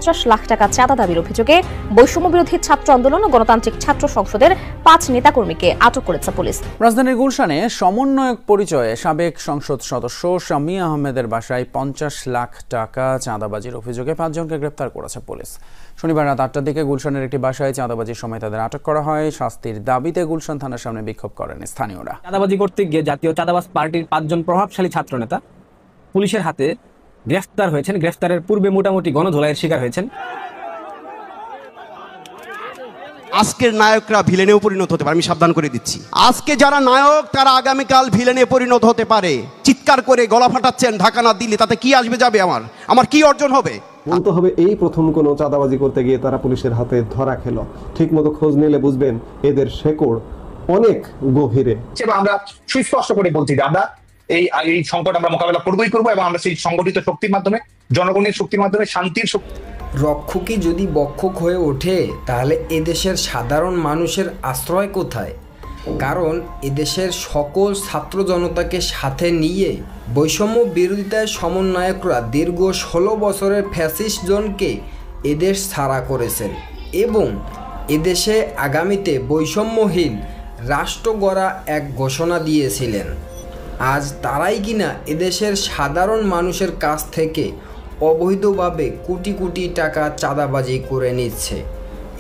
50 লাখ টাকা চাঁদা দাবির অভিযোগে বৈষম্য বিরোধী ছাত্র আন্দোলন ও গণতান্ত্রিক ছাত্র সংসদের 5 নেতাকর্মীকে আটক করেছে পুলিশ। রাজধানীর গুলশানে সমন্বয়ক পরিচয়ে সাবেক সংসদ সদস্য শামী আহমেদের বাসায় 50 লাখ টাকা চাঁদাবাজির অভিযোগে 5 জনকে গ্রেপ্তার করেছে পুলিশ। শনিবার রাত 8টার দিকে গুলশানের একটি বাসায় চাঁদাবাজির সময় তাদের আটক করা হয়। শাস্তির দাবিতে গুলশান থানার সামনে বিক্ষোভ করেন স্থানীয়রা। চাঁদাবাজি করতে গিয়ে জাতীয় চাঁদাবাজ পার্টির 5 জন প্রভাবশালী ছাত্রনেতা পুলিশের হাতে গ্রেফতার হয়েছেন। গ্রেফতারের পূর্বে মোটামুটি গণধোলাইয়ের শিকার হয়েছেন। আজকের নায়করা ভিলেনে পরিণত হতে পারে, আমি সাবধান করে দিচ্ছি। আজকে যারা নায়ক তারা আগামীকাল ভিলেনে পরিণত হতে পারে। চিৎকার করে গলা ফাটাচ্ছেন, ঢাকা না দিলে তাতে কি আসবে যাবে, আমার কি অর্জন হবে? বলতে হবে এই প্রথম কোনো চাঁদাবাজি করতে গিয়ে তারা পুলিশের হাতে ধরা খেলো। ঠিক মতো খোঁজ নিলে বুঝবেন এদের শেকড় অনেক গভীরে। আমরা সুস্পষ্ট করে বলছি যে আমরা এই সংকট আমরা মোকাবেলা করবই করবো, এবং আমরা সেই সংগঠিত শক্তির মাধ্যমে, জনগণের শক্তির মাধ্যমে, শান্তির শক্তি। রক্ষকই যদি বক্ষক হয়ে ওঠে তাহলে এদেশের সাধারণ মানুষের আশ্রয় কোথায়? কারণ এদেশের সকল ছাত্র জনতাকে সাথে নিয়ে বৈষম্য বিরোধিতায় সমন্বয়করা দীর্ঘ 16 বছরের ফ্যাসিস্ট জনকে এদেশ ছাড়া করেছেন এবং এদেশে আগামীতে বৈষম্যহীন রাষ্ট্র গড়া এক ঘোষণা দিয়েছিলেন। আজ তারাই কিনা এদেশের সাধারণ মানুষের কাছ থেকে অবৈধভাবে কোটি কোটি টাকা চাঁদাবাজি করে নিচ্ছে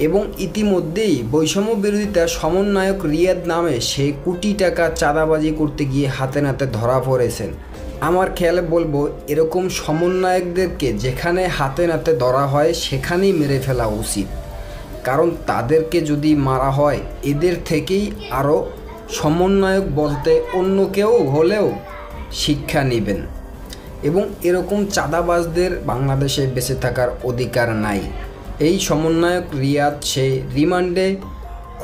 এবং ইতিমধ্যেই বৈষম্য বিরোধিতা সমন্বয়ক রিয়াদ নামে সে কোটি টাকা চাঁদাবাজি করতে গিয়ে হাতে নাতে ধরা পড়েছেন। আমার খেয়ালে বলবো, এরকম সমন্বয়কদেরকে যেখানে হাতে নাতে ধরা হয় সেখানেই মেরে ফেলা উচিত। কারণ তাদেরকে যদি মারা হয় এদের থেকেই আরও সমন্বয়ক বলতে অন্য কেউ হলেও শিক্ষা নেবেন এবং এরকম চাঁদাবাজদের বাংলাদেশে বেঁচে থাকার অধিকার নাই। এই সমন্বয়ক রিয়াদ সে রিমান্ডে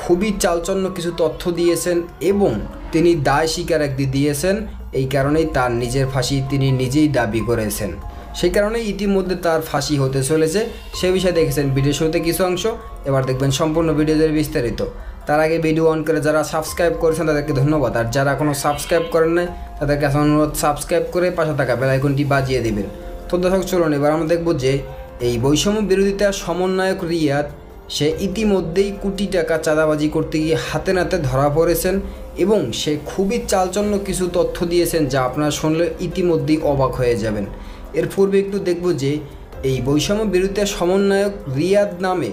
খুবই চালচন্ন কিছু তথ্য দিয়েছেন এবং তিনি দায় স্বীকার একদিন দিয়েছেন। এই কারণেই তার নিজের ফাঁসি তিনি নিজেই দাবি করেছেন। সেই কারণে ইতিমধ্যে তার ফাঁসি হতে চলেছে। সে বিষয়ে দেখেছেন ভিডিও শুরুতে কিছু অংশ, এবার দেখবেন সম্পূর্ণ ভিডিওদের বিস্তারিত। তার আগে ভিডিও অন করে যারা সাবস্ক্রাইব করেছেন তাদেরকে ধন্যবাদ, আর যারা এখনও সাবস্ক্রাইব করেন নাই তাদেরকে অনুরোধ সাবস্ক্রাইব করে পাশে থাকা বেল আইকনটি বাজিয়ে দেবেন। তো দর্শক চলুন এবার আমরা দেখব যে এই বৈষম্য বিরোধিতা সমন্বয়ক রিয়াদ সে ইতিমধ্যেই কোটি টাকা চাঁদাবাজি করতে গিয়ে হাতে নাতে ধরা পড়েছেন এবং সে খুবই চালচন্ন কিছু তথ্য দিয়েছেন যা আপনারা শুনলে ইতিমধ্যেই অবাক হয়ে যাবেন। এর পূর্বে একটু দেখব যে এই বৈষম্য বিরোধিতা সমন্বয়ক রিয়াদ নামে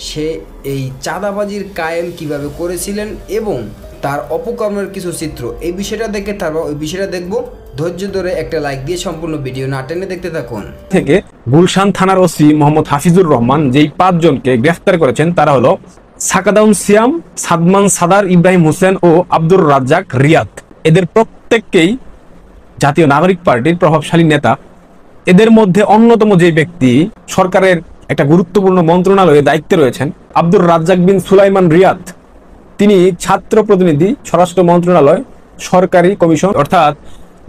সে এই চাঁদাবাজির কায়েম কিভাবে করেছিলেন এবং তার অপকর্মের কিছু চিত্র। এই বিষয়টা দেখে তারপর ওই বিষয়টা দেখব। ধৈর্য ধরে একটা লাইক দিয়ে সম্পূর্ণ ভিডিও না টেনে দেখতে থাকুন। থেকে গুলশান থানার ওসি মোহাম্মদ হাফিজুর রহমান যেই 5 জনকে গ্রেফতার করেছেন তারা হলো সাকাদাউন সিয়াম, সাদমান সাদার, ইব্রাহিম হোসেন ও আব্দুর রাজ্জাক রিয়াদ। এদের প্রত্যেককেই জাতীয় নাগরিক পার্টির প্রভাবশালী নেতা। এদের মধ্যে অন্যতম যে ব্যক্তি সরকারের একটা গুরুত্বপূর্ণ মন্ত্রণালয়ে দায়িত্বে রয়েছেন, আব্দুর রাজ্জাক বিন সুলাইমান রিয়াদ, তিনি ছাত্র প্রতিনিধি, স্বরাষ্ট্র মন্ত্রণালয়, সরকারি কমিশন, অর্থাৎ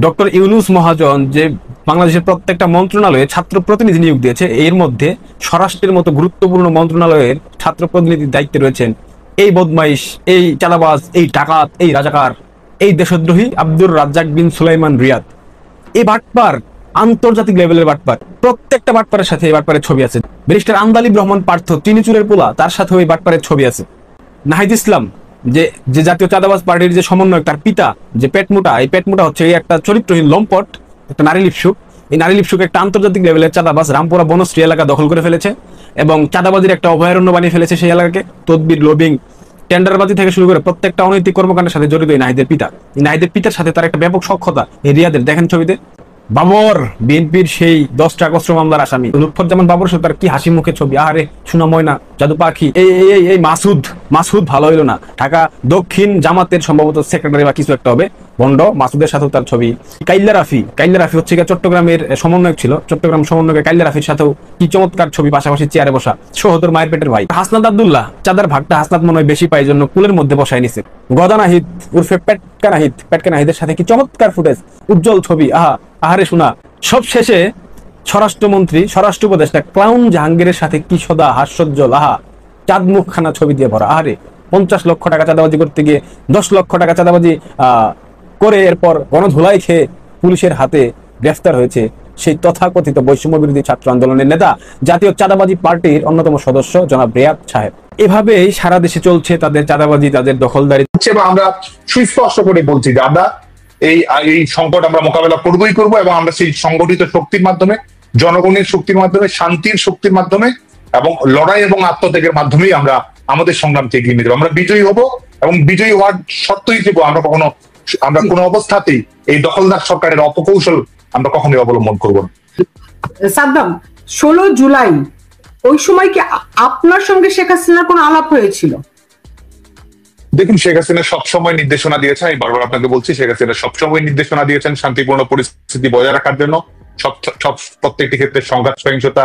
ডক্টর ইউনুস মহাজন যে বাংলাদেশের প্রত্যেকটা মন্ত্রণালয়ে ছাত্র প্রতিনিধি নিয়োগ দিয়েছে, এর মধ্যে স্বরাষ্ট্রের মতো গুরুত্বপূর্ণ মন্ত্রণালয়ের ছাত্র প্রতিনিধির দায়িত্বে রয়েছেন এই বদমাইশ, এই চাঁদাবাজ, এই ডাকাত, এই রাজাকার, এই দেশদ্রোহী আব্দুর রাজ্জাক বিন সুলাইমান রিয়াদ। এই বাটপার আন্তর্জাতিক লেভেলের বাটপার। প্রত্যেকটা বাটপারের সাথে এই বাটপারের ছবি আছে। ব্যারিস্টার আন্দালিব রহমান পার্থ, চিনিচুরের পোলা, তার সাথেও এই বাটপারের ছবি আছে। নাহিদ ইসলাম যে জাতীয় চাঁদাবাজ পার্টির যে সমন্বয়ক, তার পিতা যে পেটমোটা, এই পেটমোটা হচ্ছে এই একটা চরিত্রহীন লম্পট, একটা নারী লিপসুক। এই নারী লিপসুক একটা আন্তর্জাতিক লেভেলের চাঁদাবাজ রামপুরা বনশ্রী এলাকা দখল করে ফেলেছে এবং চাঁদাবাজির একটা অভয়ারণ্য বানিয়ে ফেলেছে সেই এলাকাকে। তদবির, লবিং, টেন্ডারবাজি থেকে শুরু করে প্রত্যেকটা অনৈতিক কর্মকাণ্ডের সাথে জড়িত এই নাহিদের পিতা। এই নাহিদের পিতার সাথে তার একটা ব্যাপক সখ্যতা এই রিয়াদের। দেখেন ছবিতে বাবর, বিএনপির সেই 10টা আগস্ট মামলার আসামি লুৎফুজ্জামান বাবর, তার কি হাসি মুখে ছবি, আহারে সোনা ময়না, জাদু পাখি। এই মাসুদ ভালো হইলো না, ঢাকা দক্ষিণ জামাতের সম্ভবত সেক্রেটারি বা কিছু একটা হবে, ভণ্ড মাসুদের সাথেও তার ছবি। কাইল্লা রাফি হচ্ছে চট্টগ্রামের সমন্বয়ক ছিল, চট্টগ্রাম সমন্বয়কের কাইল্লা রাফির সাথেও কি চমৎকার ছবি, পাশাপাশি চেয়ারে বসা, সহদর মায়ের পেটের ভাই। হাসনাত আব্দুল্লাহ, চাঁদার ভাগটা হাসনাত মনে হয় বেশি পাই জন্য কুলের মধ্যে বসায় নিছে। গদা নাহিদ উর্ফে পেটকা নাহিদের সাথে কি চমৎকার ফুটেজ, উজ্জ্বল ছবি, আহারে শোনা। সব শেষে স্বরাষ্ট্রমন্ত্রী, স্বরাষ্ট্র উপদেষ্টা ক্লাউন জাহাঙ্গীরের সাথে কি সদা হাস্যোজ্জ্বল, চাঁদ মুখখানা ছবি দিয়ে ভরা। আহারে 50 লক্ষ টাকা চাঁদাবাজি করতে গিয়ে 10 লক্ষ টাকা চাঁদাবাজি করে এরপর গণধোলাই খেয়ে পুলিশের হাতে গ্রেফতার হয়েছে সেই তথাকথিত বৈষম্য বিরোধী ছাত্র আন্দোলনের নেতা, জাতীয় চাঁদাবাজি পার্টির অন্যতম সদস্য জনাব রিয়াদ সাহেব। এভাবেই সারা দেশে চলছে তাদের চাঁদাবাজি, তাদের দখলদারি। আমরা সুস্পষ্ট করে বলছি যে আমরা এই সংকট আমরা মোকাবেলা করবই করব, এবং আমরা সেই সংগঠিত শক্তির মাধ্যমে, জনগণের শক্তির মাধ্যমে, শান্তির শক্তির মাধ্যমে এবং লড়াই এবং আত্মত্যাগের মাধ্যমেই আমরা আমাদের সংগ্রামকে এগিয়ে নিয়ে যাবো। আমরা বিজয়ী হব, এবং বিজয়ী হওয়ার শর্ত হিসেবে আমরা কোনো অবস্থাতেই এই দখলদার সরকারের অপকৌশল আমরা কখনোই অবলম্বন করব না। সাদ্দাম, 16 জুলাই ওই সময় কি আপনার সঙ্গে শেখ হাসিনার কোনো আলাপ হয়েছিল? দেখুন, শেখ হাসিনা সবসময় নির্দেশনা দিয়েছেন, আমি বারবার আপনাকে বলছি, শেখ হাসিনা সবসময় নির্দেশনা দিয়েছেন শান্তিপূর্ণ পরিস্থিতি বজায় রাখার জন্য, প্রত্যেকটি ক্ষেত্রে সংঘাত সহিংসতা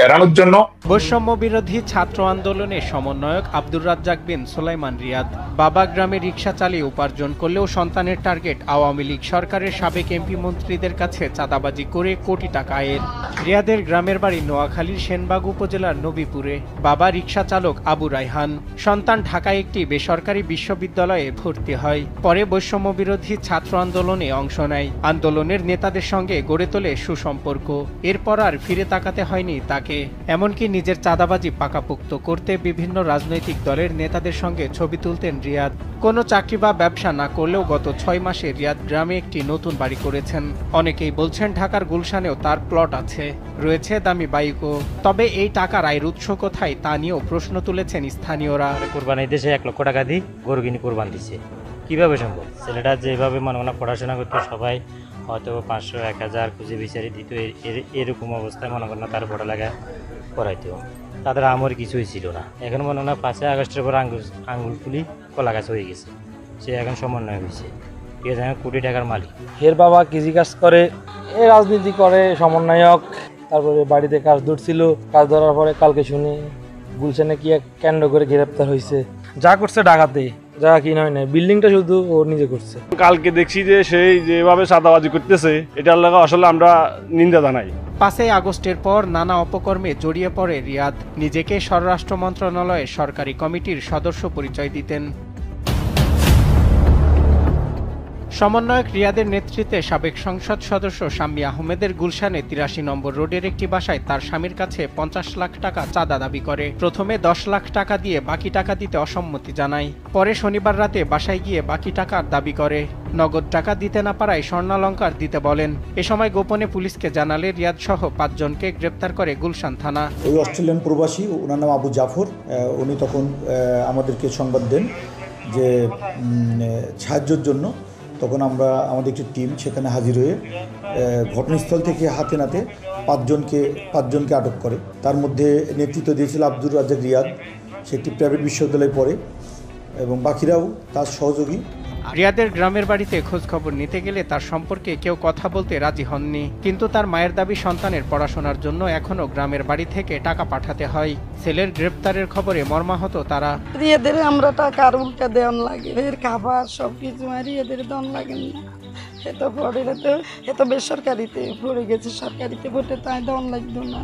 এড়ানোর জন্য। বৈষম্য বিরোধী ছাত্র আন্দোলনের সমন্বয়ক আব্দুর রাজ্জাক বিন সুলাইমান রিয়াদ বাবা গ্রামে রিকশা চালিয়ে উপার্জন করলেও সন্তানের টার্গেট আওয়ামী লীগ সরকারের সাবেক এমপি মন্ত্রীদের কাছে চাঁদাবাজি করে কোটি টাকা আয়ের। রিয়াদের গ্রামের বাড়ি নোয়াখালীর সেনবাগ উপজেলার নবীপুরে। বাবা রিকশা চালক আবু রায়হান। সন্তান ঢাকায় একটি বেসরকারি বিশ্ববিদ্যালয়ে ভর্তি হয়। পরে বৈষম্য বিরোধী ছাত্র আন্দোলনে অংশ নেয়। আন্দোলনের নেতাদের সঙ্গে গড়ে তোলে সুসম্পর্ক। এরপর আর ফিরে তাকাতে হয়নি তাকে। এমনকি নিজের চাঁদাবাজি পাকাপোক্ত করতে বিভিন্ন রাজনৈতিক দলের নেতাদের সঙ্গে ছবি তুলতেন রিয়াদ। কোনো চাকরি বা ব্যবসা না করলেও গত 6 মাসে রিয়াদ গ্রামে একটি নতুন বাড়ি করেছেন। অনেকেই বলছেন ঢাকার গুলশানেও তার প্লট আছে, রয়েছে দামি বাইকও। তবে এই টাকার আয়ের উৎস কোথায় তা নিয়েও প্রশ্ন তুলেছেন স্থানীয়রা। কোরবানি দেশে 1 লক্ষ টাকা দিয়ে গরু কিনে কোরবান দিচ্ছে, কিভাবে সম্ভব? ছেলেটা যেভাবে মনে পড়াশোনা করতে সবাই হয়তো 500 1000 খুঁজে বিচারি দিত, এরকম অবস্থায় মনে করেন তার পড়ালেখা করাইতো। তাদের আমার কিছুই ছিল না। এখন মনে হয় 5 আগস্টের পর আঙ্গুল ফুলি কলা গাছ হয়ে গেছে, সে এখন সমন্বয় হয়েছে, ঠিক আছে, কোটি টাকার মালিক। এর বাবা কৃষি কাজ করে, এ রাজনীতি করে, সমন্বয়ক। তারপরে বাড়িতে কাজ ধরছিল, কাজ ধরার পরে কালকে শুনি গুলশানে কি এক কেন্দ্র করে গ্রেপ্তার হয়েছে। যা করছে ঢাকাতে, যা কি নয় না, বিল্ডিংটা শুধু ও নিজে করছে। কালকে দেখছি যে সেই যেভাবে চাঁদাবাজি করতেছে, এটার লাগা আসলে আমরা নিন্দা জানাই। 5 আগস্টের পর নানা অপকর্মে জড়িয়ে পড়ে রিয়াদ। নিজেকে স্বরাষ্ট্র মন্ত্রণালয়ের সরকারি কমিটির সদস্য পরিচয় দিতেন। সমন্বয়ক রিয়াদের নেতৃত্বে সাবেক সংসদ সদস্য শাম্মী আহমেদের গুলশানে 83 নম্বর রোডের একটি বাসায় তার স্বামীর কাছে 50 লাখ টাকা চাঁদা দাবি করে। প্রথমে 10 লাখ টাকা দিয়ে বাকি টাকা দিতে অসম্মতি জানায়। পরে শনিবার রাতে বাসায় গিয়ে বাকি টাকার দাবি করে। নগদ টাকা দিতে না পারায় স্বর্ণালংকার দিতে বলেন। এ সময় গোপনে পুলিশকে জানালে রিয়াদ সহ 5 জনকে গ্রেপ্তার করে গুলশান থানা। ওই অস্ট্রেলিয়ান প্রবাসী, ওনার নাম আবু জাফর, উনি তখন আমাদেরকে সংবাদ দেন যে সাহায্যের জন্য। তখন আমাদের একটি টিম সেখানে হাজির হয়ে ঘটনাস্থল থেকে হাতে নাতে 5 জনকে আটক করে। তার মধ্যে নেতৃত্ব দিয়েছিল আব্দুর রাজ্জাক রিয়াদ, সে একটি প্রাইভেট বিশ্ববিদ্যালয়ে পড়ে, এবং বাকিরাও তার সহযোগী। রিয়াদের গ্রামের বাড়িতে খোঁজ খবর নিতে গেলে তার সম্পর্কে কেউ কথা বলতে রাজি হননি। কিন্তু তার মায়ের দাবি সন্তানের পড়াশোনার জন্য এখনো গ্রামের বাড়ি থেকে টাকা পাঠাতে হয়। ছেলের গ্রেপ্তারের খবরে মর্মাহত তারা। রিয়াদের আমরা টাকা আর উল্টা দেওয়ান লাগে, এর খাবার সবকিছু রিয়াদের দেওয়ান লাগে না। এত বেসরকারিতে পড়ে গেছে, সরকারিতে ভোটে তাই দেওয়ান লাগতো না।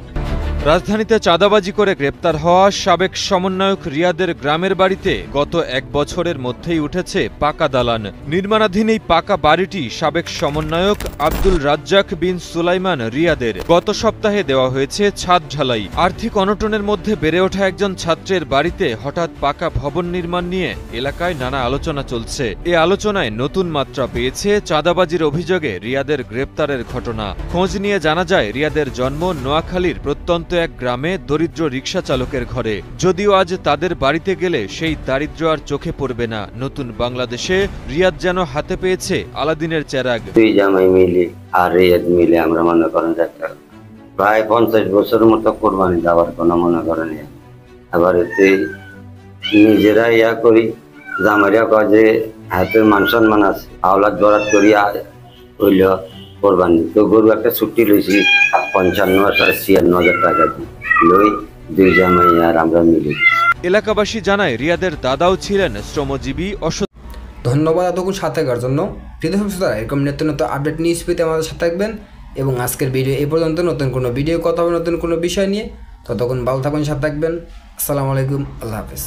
রাজধানীতে চাঁদাবাজি করে গ্রেপ্তার হওয়া সাবেক সমন্বয়ক রিয়াদের গ্রামের বাড়িতে গত 1 বছরের মধ্যেই উঠেছে পাকা দালান। নির্মাণাধীন এই পাকা বাড়িটি সাবেক সমন্বয়ক আব্দুল রাজ্জাক বিন সুলাইমান রিয়াদের। গত সপ্তাহে দেওয়া হয়েছে ছাদ ঢালাই। আর্থিক অনটনের মধ্যে বেড়ে ওঠা একজন ছাত্রের বাড়িতে হঠাৎ পাকা ভবন নির্মাণ নিয়ে এলাকায় নানা আলোচনা চলছে। এ আলোচনায় নতুন মাত্রা পেয়েছে চাঁদাবাজির অভিযোগে রিয়াদের গ্রেপ্তারের ঘটনা। খোঁজ নিয়ে জানা যায় রিয়াদের জন্ম নোয়াখালীর প্রত্যন্ত এক গ্রামে দরিদ্র রিকশা চালকের ঘরে। যদিও আজ তাদের বাড়িতে গেলে সেই দারিদ্র আর চোখে পড়বে না। নতুন বাংলাদেশে রিয়াদ যেন হাতে পেয়েছে আলাদিনের চেরাগ। দুই জামাই মিলে আর রিয়াদ মিলে আমরা মনে করেন প্রায় 50 বছরের মতো কোরবানি দেওয়ার কোনো মনে করেন। আবার এতে নিজেরা ইয়া করি, জামাইরা কয় যে হাতের মান সম্মান আছে, আওলাদ বরাত করিয়া হইল কোরবানি। তো গরু একটা ছুটি লইছি 55,000 টাকা দিয়ে লই, দুই জামাই আর আমরা মিলি। এলাকাবাসী জানায় রিয়াদের দাদাও ছিলেন শ্রমজীবী। ধন্যবাদ এতক্ষণ সাথে থাকার জন্য। প্রিয় দর্শক, এরকম নিত্য নতুন আপডেট নিউজ পেতে আমাদের সাথে থাকবেন। এবং আজকের ভিডিও এই পর্যন্ত। নতুন কোনো ভিডিও কথা হবে নতুন কোনো বিষয় নিয়ে। ততক্ষণ ভালো থাকুন, সাথে থাকবেন। আসসালামু আলাইকুম, আল্লাহ হাফেজ।